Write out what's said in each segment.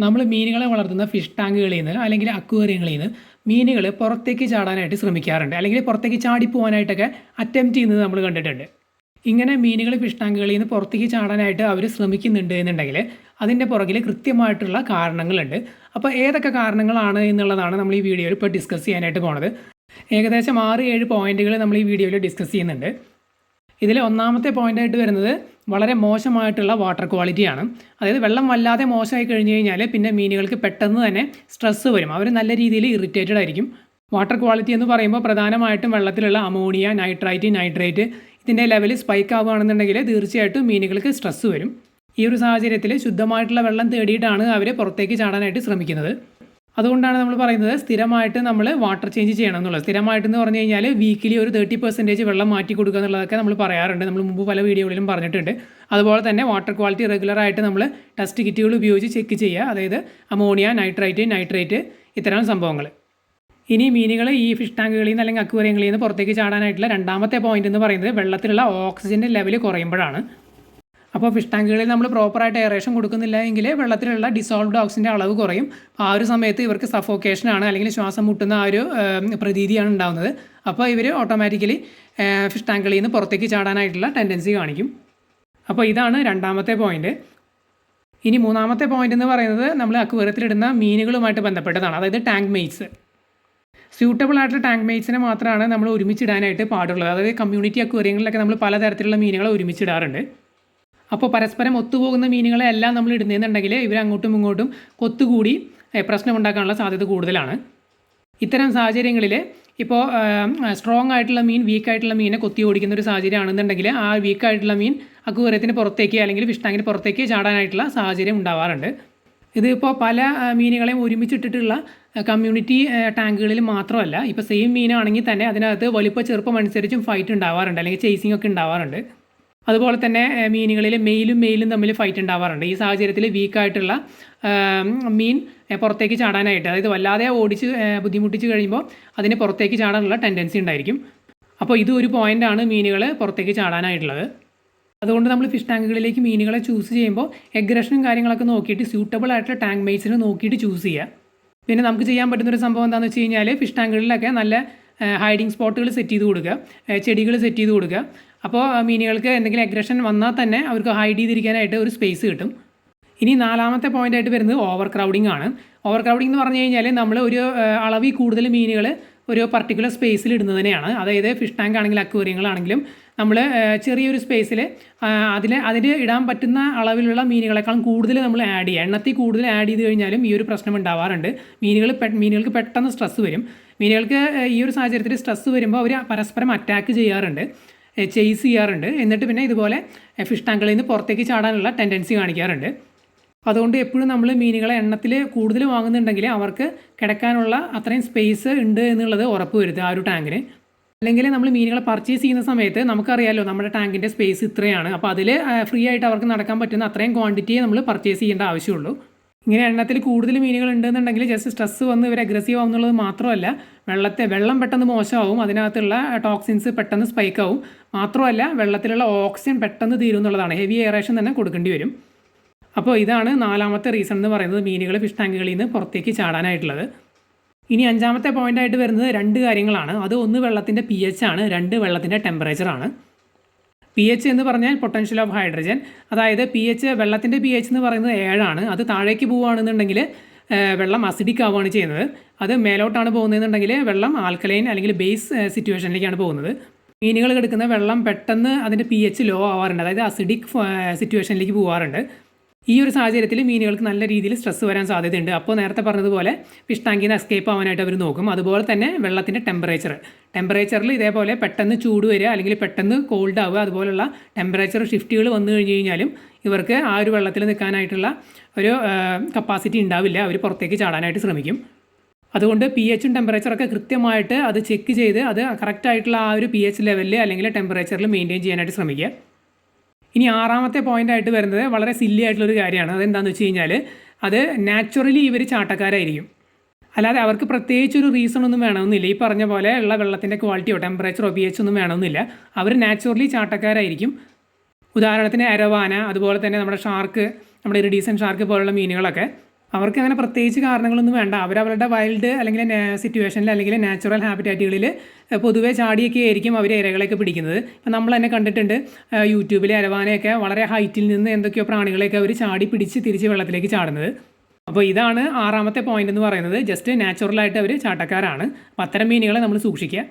നമ്മൾ മീനുകളെ വളർത്തുന്ന ഫിഷ് ടാങ്കുകളിൽ നിന്ന് അല്ലെങ്കിൽ അക്വേറിയങ്ങളിൽ നിന്ന് മീനുകൾ പുറത്തേക്ക് ചാടാനായിട്ട് ശ്രമിക്കാറുണ്ട്, അല്ലെങ്കിൽ പുറത്തേക്ക് ചാടിപ്പോകാനായിട്ടൊക്കെ അറ്റംപ്റ്റ് ചെയ്യുന്നത് നമ്മൾ കണ്ടിട്ടുണ്ട്. ഇങ്ങനെ മീനുകൾ ഫിഷ് ടാങ്കുകളിൽ നിന്ന് പുറത്തേക്ക് ചാടാനായിട്ട് അവർ ശ്രമിക്കുന്നുണ്ട് എന്നുണ്ടെങ്കിൽ അതിൻ്റെ പുറകിൽ കൃത്യമായിട്ടുള്ള കാരണങ്ങളുണ്ട്. അപ്പോൾ ഏതൊക്കെ കാരണങ്ങളാണ് എന്നുള്ളതാണ് നമ്മൾ ഈ വീഡിയോയിൽ ഇപ്പോൾ ഡിസ്കസ് ചെയ്യാനായിട്ട് പോണത്. ഏകദേശം 6-7 പോയിന്റുകൾ നമ്മൾ ഈ വീഡിയോയിൽ ഡിസ്കസ് ചെയ്യുന്നുണ്ട്. ഇതിൽ ഒന്നാമത്തെ പോയിൻ്റായിട്ട് വരുന്നത് വളരെ മോശമായിട്ടുള്ള വാട്ടർ ക്വാളിറ്റിയാണ്. അതായത് വെള്ളം വല്ലാതെ മോശമായി കഴിഞ്ഞ് കഴിഞ്ഞാൽ പിന്നെ മീനുകൾക്ക് പെട്ടെന്ന് തന്നെ സ്ട്രെസ്സ് വരും, അവർ നല്ല രീതിയിൽ ഇറിറ്റേറ്റഡ് ആയിരിക്കും. വാട്ടർ ക്വാളിറ്റി എന്ന് പറയുമ്പോൾ പ്രധാനമായിട്ടും വെള്ളത്തിലുള്ള അമോണിയ, നൈട്രേറ്റ് ഇതിൻ്റെ ലെവൽ സ്പൈക്ക് ആവുകയാണെന്നുണ്ടെങ്കിൽ തീർച്ചയായിട്ടും മീനുകൾക്ക് സ്ട്രെസ്സ് വരും. ഈ ഒരു സാഹചര്യത്തിൽ ശുദ്ധമായിട്ടുള്ള വെള്ളം തേടിയിട്ടാണ് അവർ പുറത്തേക്ക് ചാടാനായിട്ട് ശ്രമിക്കുന്നത്. അതുകൊണ്ടാണ് നമ്മൾ പറയുന്നത് സ്ഥിരമായിട്ട് നമ്മൾ വാട്ടർ ചേഞ്ച് ചെയ്യണം എന്നുള്ളത്. സ്ഥിരമായിട്ടെന്ന് പറഞ്ഞു കഴിഞ്ഞാൽ വീക്കിലി ഒരു 30% വെള്ളം മാറ്റി കൊടുക്കുക എന്നുള്ളതൊക്കെ നമ്മൾ പറയാറുണ്ട്. നമ്മൾ മുമ്പ് പല വീഡിയോകളിലും പറഞ്ഞിട്ടുണ്ട്. അതുപോലെ തന്നെ വാട്ടർ ക്വാളിറ്റി റെഗുലറായിട്ട് നമ്മൾ ടെസ്റ്റ് കിറ്റുകൾ ഉപയോഗിച്ച് ചെക്ക് ചെയ്യുക, അതായത് അമോണിയ, നൈട്രേറ്റ് ഇത്തരം സംഭവങ്ങൾ. ഇനി മീനുകൾ ഈ ഫിഷ് ടാങ്കുകളിൽ നിന്ന് അല്ലെങ്കിൽ അക്വേറിയങ്ങളിൽ നിന്ന് പുറത്തേക്ക് ചാടാനായിട്ടുള്ള രണ്ടാമത്തെ പോയിന്റ് എന്ന് പറയുന്നത് വെള്ളത്തിലുള്ള ഓക്സിജൻ്റെ ലെവൽ കുറയുമ്പോഴാണ്. അപ്പോൾ ഫിഷ് ടാങ്കുകളിൽ നമ്മൾ പ്രോപ്പറായിട്ട് എയറേഷൻ കൊടുക്കുന്നില്ല എങ്കിൽ വെള്ളത്തിലുള്ള ഡിസോൾവ്ഡ് ഓക്സിജൻ്റെ അളവ് കുറയും. ആ ഒരു സമയത്ത് ഇവർക്ക് സഫോക്കേഷനാണ് അല്ലെങ്കിൽ ശ്വാസം മുട്ടുന്ന ആ ഒരു പ്രതീതിയാണ് ഉണ്ടാകുന്നത്. അപ്പോൾ ഇവർ ഓട്ടോമാറ്റിക്കലി ഫിഷ് ടാങ്കുകളിൽ നിന്ന് പുറത്തേക്ക് ചാടാനായിട്ടുള്ള ടെൻഡൻസി കാണിക്കും. അപ്പോൾ ഇതാണ് രണ്ടാമത്തെ പോയിന്റ്. ഇനി മൂന്നാമത്തെ പോയിന്റ് എന്ന് പറയുന്നത് നമ്മൾ അക്വേറിയത്തിലിടുന്ന മീനുകളുമായിട്ട് ബന്ധപ്പെട്ടതാണ്, അതായത് ടാങ്ക് മെയ്റ്റ്സ്. സ്യൂട്ടബിൾ ആയിട്ടുള്ള ടാങ്ക് മെയ്റ്റ്സിനെ മാത്രമാണ് നമ്മൾ ഒരുമിച്ചിടാനായിട്ട് പാടുള്ളത്. അതായത് കമ്മ്യൂണിറ്റി അക്വേറിയങ്ങളിലൊക്കെ നമ്മൾ പലതരത്തിലുള്ള മീനുകളെ ഒരുമിച്ചിടാറുണ്ട്. അപ്പോൾ പരസ്പരം ഒത്തുപോകുന്ന മീനുകളെ എല്ലാം നമ്മൾ ഇടുന്നതെന്നുണ്ടെങ്കിൽ ഇവർ അങ്ങോട്ടും ഇങ്ങോട്ടും കൊത്തുകൂടി പ്രശ്നമുണ്ടാക്കാനുള്ള സാധ്യത കൂടുതലാണ്. ഇത്തരം സാഹചര്യങ്ങളിൽ ഇപ്പോൾ സ്ട്രോങ് ആയിട്ടുള്ള മീൻ വീക്കായിട്ടുള്ള മീനെ കൊത്തി ഓടിക്കുന്ന ഒരു സാഹചര്യമാണെന്നുണ്ടെങ്കിൽ ആ വീക്കായിട്ടുള്ള മീൻ അക്വേറിയത്തിന് പുറത്തേക്ക് അല്ലെങ്കിൽ ഫിഷ് ടാങ്കിന് പുറത്തേക്ക് ചാടാനായിട്ടുള്ള സാഹചര്യം ഉണ്ടാവാറുണ്ട്. ഇതിപ്പോൾ പല മീനുകളെയും ഒരുമിച്ചിട്ടിട്ടുള്ള കമ്മ്യൂണിറ്റി ടാങ്കുകളിൽ മാത്രമല്ല, ഇപ്പോൾ സെയിം മീനാണെങ്കിൽ തന്നെ അതിനകത്ത് വലിപ്പ ചെറുപ്പം അനുസരിച്ചും ഫൈറ്റ് ഉണ്ടാവാറുണ്ട്, അല്ലെങ്കിൽ ചേസിങ് ഒക്കെ ഉണ്ടാവാറുണ്ട്. അതുപോലെ തന്നെ മീനുകളിൽ മെയിലും തമ്മിൽ ഫൈറ്റ് ഉണ്ടാവാറുണ്ട്. ഈ സാഹചര്യത്തിൽ വീക്കായിട്ടുള്ള മീൻ പുറത്തേക്ക് ചാടാനായിട്ട്, അതായത് വല്ലാതെ ഓടിച്ച് ബുദ്ധിമുട്ടിച്ച് കഴിയുമ്പോൾ അതിന് പുറത്തേക്ക് ചാടാനുള്ള ടെൻഡൻസി ഉണ്ടായിരിക്കും. അപ്പോൾ ഇതും ഒരു പോയിൻ്റാണ് മീനുകൾ പുറത്തേക്ക് ചാടാനായിട്ടുള്ളത്. അതുകൊണ്ട് നമ്മൾ ഫിഷ് ടാങ്കുകളിലേക്ക് മീനുകളെ ചൂസ് ചെയ്യുമ്പോൾ എഗ്രഷനും കാര്യങ്ങളൊക്കെ നോക്കിയിട്ട് സ്യൂട്ടബിൾ ആയിട്ടുള്ള ടാങ്ക് മെയ്റ്റ്സിനെ നോക്കിയിട്ട് ചൂസ് ചെയ്യുക. പിന്നെ നമുക്ക് ചെയ്യാൻ പറ്റുന്നൊരു സംഭവം എന്താണെന്ന് വെച്ച് കഴിഞ്ഞാൽ ഫിഷ് ടാങ്കുകളിലൊക്കെ നല്ല ഹൈഡിങ് സ്പോട്ടുകൾ സെറ്റ് ചെയ്ത് കൊടുക്കുക, ചെടികൾ സെറ്റ് ചെയ്ത് കൊടുക്കുക. അപ്പോൾ മീനുകൾക്ക് എന്തെങ്കിലും അഗ്രഷൻ വന്നാൽ തന്നെ അവർക്ക് ഹൈഡ് ചെയ്തിരിക്കാനായിട്ട് ഒരു സ്പേസ് കിട്ടും. ഇനി നാലാമത്തെ പോയിൻ്റായിട്ട് വരുന്നത് ഓവർ ക്രൗഡിംഗ് ആണ്. ഓവർ ക്രൗഡിംഗ് എന്ന് പറഞ്ഞു കഴിഞ്ഞാൽ നമ്മൾ ഒരു അളവിൽ കൂടുതൽ മീനുകൾ ഒരു പർട്ടിക്കുലർ സ്പേസിൽ ഇടുന്നതിനെയാണ്. അതായത് ഫിഷ് ടാങ്ക് ആണെങ്കിലും അക്വേറിയങ്ങളാണെങ്കിലും നമ്മൾ ചെറിയൊരു സ്പേസിൽ അതിന് ഇടാൻ പറ്റുന്ന അളവിലുള്ള മീനുകളെക്കാളും കൂടുതൽ നമ്മൾ ആഡ് ചെയ്യുക. എണ്ണത്തിൽ കൂടുതൽ ആഡ് ചെയ്ത് കഴിഞ്ഞാലും ഈ ഒരു പ്രശ്നം ഉണ്ടാവാറുണ്ട്. മീനുകൾക്ക് പെട്ടെന്ന് സ്ട്രെസ്സ് വരും. മീനുകൾക്ക് ഈ ഒരു സാഹചര്യത്തിൽ സ്ട്രെസ്സ് വരുമ്പോൾ അവർ പരസ്പരം അറ്റാക്ക് ചെയ്യാറുണ്ട്, ചേസ് ചെയ്യാറുണ്ട്. എന്നിട്ട് പിന്നെ ഇതുപോലെ ഫിഷ് ടാങ്കുകളിൽ നിന്ന് പുറത്തേക്ക് ചാടാനുള്ള ടെൻഡൻസി കാണിക്കാറുണ്ട്. അതുകൊണ്ട് എപ്പോഴും നമ്മൾ മീനുകളെ എണ്ണത്തിൽ കൂടുതൽ വാങ്ങുന്നുണ്ടെങ്കിൽ അവർക്ക് കിടക്കാനുള്ള അത്രയും സ്പേസ് ഉണ്ട് എന്നുള്ളത് ഉറപ്പ് വരുത്തുക ആ ഒരു ടാങ്കിന്. അല്ലെങ്കിൽ നമ്മൾ മീനുകളെ പർച്ചേസ് ചെയ്യുന്ന സമയത്ത് നമുക്കറിയാമല്ലോ നമ്മുടെ ടാങ്കിൻ്റെ സ്പേസ് ഇത്രയാണ്, അപ്പോൾ അതിൽ ഫ്രീ ആയിട്ട് അവർക്ക് നടക്കാൻ പറ്റുന്ന അത്രയും ക്വാണ്ടിറ്റിയെ നമ്മൾ പർച്ചേസ് ചെയ്യേണ്ട ആവശ്യമുള്ളൂ. ഇങ്ങനെ എണ്ണത്തിൽ കൂടുതൽ മീനുകൾ ഉണ്ടെന്നുണ്ടെങ്കിൽ ജസ്റ്റ് സ്ട്രെസ്സ് വന്ന് ഇവർ അഗ്രസീവ് ആവും എന്നുള്ളത് മാത്രമല്ല, വെള്ളം പെട്ടെന്ന് മോശമാവും, അതിനകത്തുള്ള ടോക്സിൻസ് പെട്ടെന്ന് സ്പൈക്ക് ആവും. മാത്രമല്ല വെള്ളത്തിലുള്ള ഓക്സിജൻ പെട്ടെന്ന് തീരും എന്നുള്ളതാണ്. ഹെവി എയറേഷൻ തന്നെ കൊടുക്കേണ്ടി വരും. അപ്പോൾ ഇതാണ് നാലാമത്തെ റീസൺ എന്ന് പറയുന്നത് മീനുകൾ ഫിഷ് ടാങ്കുകളിൽ നിന്ന് പുറത്തേക്ക് ചാടാനായിട്ടുള്ളത്. ഇനി അഞ്ചാമത്തെ പോയിൻ്റായിട്ട് വരുന്നത് 2 കാര്യങ്ങളാണ്. അത് ഒന്ന് വെള്ളത്തിൻ്റെ pH ആണ്, 2 വെള്ളത്തിൻ്റെ ടെമ്പറേച്ചറാണ്. pH എന്ന് പറഞ്ഞാൽ പൊട്ടൻഷ്യൽ ഓഫ് ഹൈഡ്രജൻ. അതായത് വെള്ളത്തിൻ്റെ pH എന്ന് പറയുന്നത് 7 ആണ്. അത് താഴേക്ക് പോവുകയാണെന്നുണ്ടെങ്കിൽ വെള്ളം അസിഡിക് ആവുകയാണ് ചെയ്യുന്നത്. അത് മേലോട്ടാണ് പോകുന്നതെന്നുണ്ടെങ്കിൽ വെള്ളം ആൽക്കലൈൻ അല്ലെങ്കിൽ ബേസ് സിറ്റുവേഷനിലേക്കാണ് പോകുന്നത്. മീനുകൾ കിടക്കുന്ന വെള്ളം പെട്ടെന്ന് അതിൻ്റെ pH ലോ ആവാറുണ്ട്, അതായത് അസിഡിക് സിറ്റുവേഷനിലേക്ക് പോകാറുണ്ട്. ഈ ഒരു സാഹചര്യത്തിൽ മീനുകൾക്ക് നല്ല രീതിയിൽ സ്ട്രെസ്സ് വരാൻ സാധ്യതയുണ്ട്. അപ്പോൾ നേരത്തെ പറഞ്ഞതുപോലെ ഫിഷ് ടാങ്കിൽ നിന്ന് എസ്കേപ്പ് ആവാനായിട്ട് അവർ നോക്കും. അതുപോലെ തന്നെ വെള്ളത്തിൻ്റെ ടെമ്പറേച്ചറിൽ ഇതേപോലെ പെട്ടെന്ന് ചൂട് വരിക അല്ലെങ്കിൽ പെട്ടെന്ന് കോൾഡ് ആവുക, അതുപോലുള്ള ടെമ്പറേച്ചർ ഷിഫ്റ്റുകൾ വന്നു കഴിഞ്ഞ് കഴിഞ്ഞാലും ഇവർക്ക് ആ ഒരു വെള്ളത്തിൽ നിൽക്കാനായിട്ടുള്ള ഒരു കപ്പാസിറ്റി ഉണ്ടാവില്ല, അവർ പുറത്തേക്ക് ചാടാനായിട്ട് ശ്രമിക്കും. അതുകൊണ്ട് pHും ടെമ്പറേച്ചറൊക്കെ കൃത്യമായിട്ട് അത് ചെക്ക് ചെയ്ത് അത് കറക്റ്റായിട്ടുള്ള ആ ഒരു pH ലെവലിൽ അല്ലെങ്കിൽ ടെമ്പറേച്ചറിൽ മെയിൻറ്റെയിൻ ചെയ്യാനായിട്ട് ശ്രമിക്കുക. ഇനി ആറാമത്തെ പോയിൻ്റായിട്ട് വരുന്നത് വളരെ സില്ലി ആയിട്ടുള്ളൊരു കാര്യമാണ്. അതെന്താണെന്ന് വെച്ച് കഴിഞ്ഞാൽ അത് നാച്ചുറലി ഇവർ ചാട്ടക്കാരായിരിക്കും. അല്ലാതെ അവർക്ക് പ്രത്യേകിച്ചൊരു റീസൺ ഒന്നും വേണമെന്നില്ല. ഈ പറഞ്ഞ പോലെ ഉള്ള വെള്ളത്തിൻ്റെ ക്വാളിറ്റിയോ ടെമ്പറേച്ചറോ pH ഒന്നും വേണമെന്നില്ല. അവർ നാച്ചുറലി ചാട്ടക്കാരായിരിക്കും. ഉദാഹരണത്തിന് അരവാന, അതുപോലെ തന്നെ നമ്മുടെ ഷാർക്ക്, നമ്മുടെ ഇറിഡീസൻ ഷാർക്ക് പോലുള്ള മീനുകളൊക്കെ അവർക്ക് അങ്ങനെ പ്രത്യേകിച്ച് കാരണങ്ങളൊന്നും വേണ്ട. അവരവരുടെ വൈൽഡ് അല്ലെങ്കിൽ സിറ്റുവേഷനിൽ അല്ലെങ്കിൽ നാച്ചുറൽ ഹാബിറ്റാറ്റുകളിൽ പൊതുവേ ചാടിയൊക്കെ ആയിരിക്കും അവർ ഇരകളെയൊക്കെ പിടിക്കുന്നത്. ഇപ്പം നമ്മൾ തന്നെ കണ്ടിട്ടുണ്ട് യൂട്യൂബിലെ അരവാനയൊക്കെ വളരെ ഹൈറ്റിൽ നിന്ന് എന്തൊക്കെയോ പ്രാണികളെയൊക്കെ അവർ ചാടി പിടിച്ച് തിരിച്ച് വെള്ളത്തിലേക്ക് ചാടുന്നത്. അപ്പോൾ ഇതാണ് 6ാമത്തെ പോയിന്റ് എന്ന് പറയുന്നത്. ജസ്റ്റ് നാച്ചുറലായിട്ട് അവർ ചാട്ടക്കാരാണ്. അപ്പോൾ അത്തരം മീനുകളെ നമ്മൾ സൂക്ഷിക്കുക.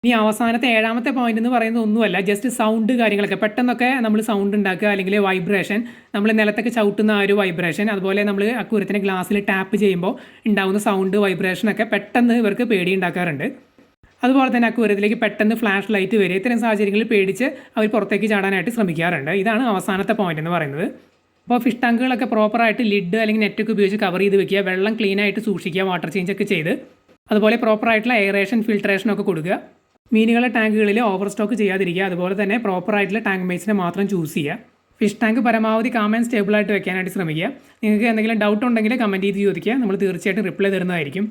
ഇനി അവസാനത്തെ 7ാമത്തെ പോയിന്റ് എന്ന് പറയുന്നത് ഒന്നുമല്ല, ജസ്റ്റ് സൗണ്ട് കാര്യങ്ങളൊക്കെ. പെട്ടെന്നൊക്കെ നമ്മൾ സൗണ്ട് ഉണ്ടാക്കുക അല്ലെങ്കിൽ വൈബ്രേഷൻ, നമ്മൾ നിലത്തൊക്കെ ചവിട്ടുന്ന ആ ഒരു വൈബ്രേഷൻ, അതുപോലെ നമ്മൾ അക്വേറിയത്തിൻ്റെ ഗ്ലാസ്സിൽ ടാപ്പ് ചെയ്യുമ്പോൾ ഉണ്ടാകുന്ന സൗണ്ട് വൈബ്രേഷനൊക്കെ പെട്ടെന്ന് ഇവർക്ക് പേടി ഉണ്ടാക്കാറുണ്ട്. അതുപോലെ തന്നെ അക്വേറിയത്തിലേക്ക് പെട്ടെന്ന് ഫ്ലാഷ് ലൈറ്റ് വരിക, ഇത്തരം സാഹചര്യങ്ങളിൽ പേടിച്ച് അവർ പുറത്തേക്ക് ചാടാനായിട്ട് ശ്രമിക്കാറുണ്ട്. ഇതാണ് അവസാനത്തെ പോയിന്റ് എന്ന് പറയുന്നത്. അപ്പോൾ ഫിഷ് ടാങ്കുകളൊക്കെ പ്രോപ്പറായിട്ട് ലിഡ് അല്ലെങ്കിൽ നെറ്റൊക്കെ ഉപയോഗിച്ച് കവർ ചെയ്ത് വെക്കുക, വെള്ളം ക്ലീൻ ആയിട്ട് സൂക്ഷിക്കുക, വാട്ടർ ചേഞ്ച് ഒക്കെ ചെയ്ത്, അതുപോലെ പ്രോപ്പറായിട്ടുള്ള എയറേഷൻ ഫിൽട്രേഷനൊക്കെ കൊടുക്കുക. മീനുകളെ ടാങ്കുകളിൽ ഓവർ സ്റ്റോക്ക് ചെയ്യാതിരിക്കുക. അതുപോലെ തന്നെ പ്രോപ്പറായിട്ടുള്ള ടാങ്ക് മേറ്റ്സിനെ മാത്രം ചൂസ് ചെയ്യുക. ഫിഷ് ടാങ്ക് പരമാവധി കാം ആൻഡ് സ്റ്റേബിളായിട്ട് വെക്കാനായിട്ട് ശ്രമിക്കുക. നിങ്ങൾക്ക് എന്തെങ്കിലും ഡൗട്ട് ഉണ്ടെങ്കിൽ കമൻറ്റ് ചെയ്ത് ചോദിക്കുക, നമ്മൾ തീർച്ചയായിട്ടും റിപ്ലൈ തരുന്നതായിരിക്കും.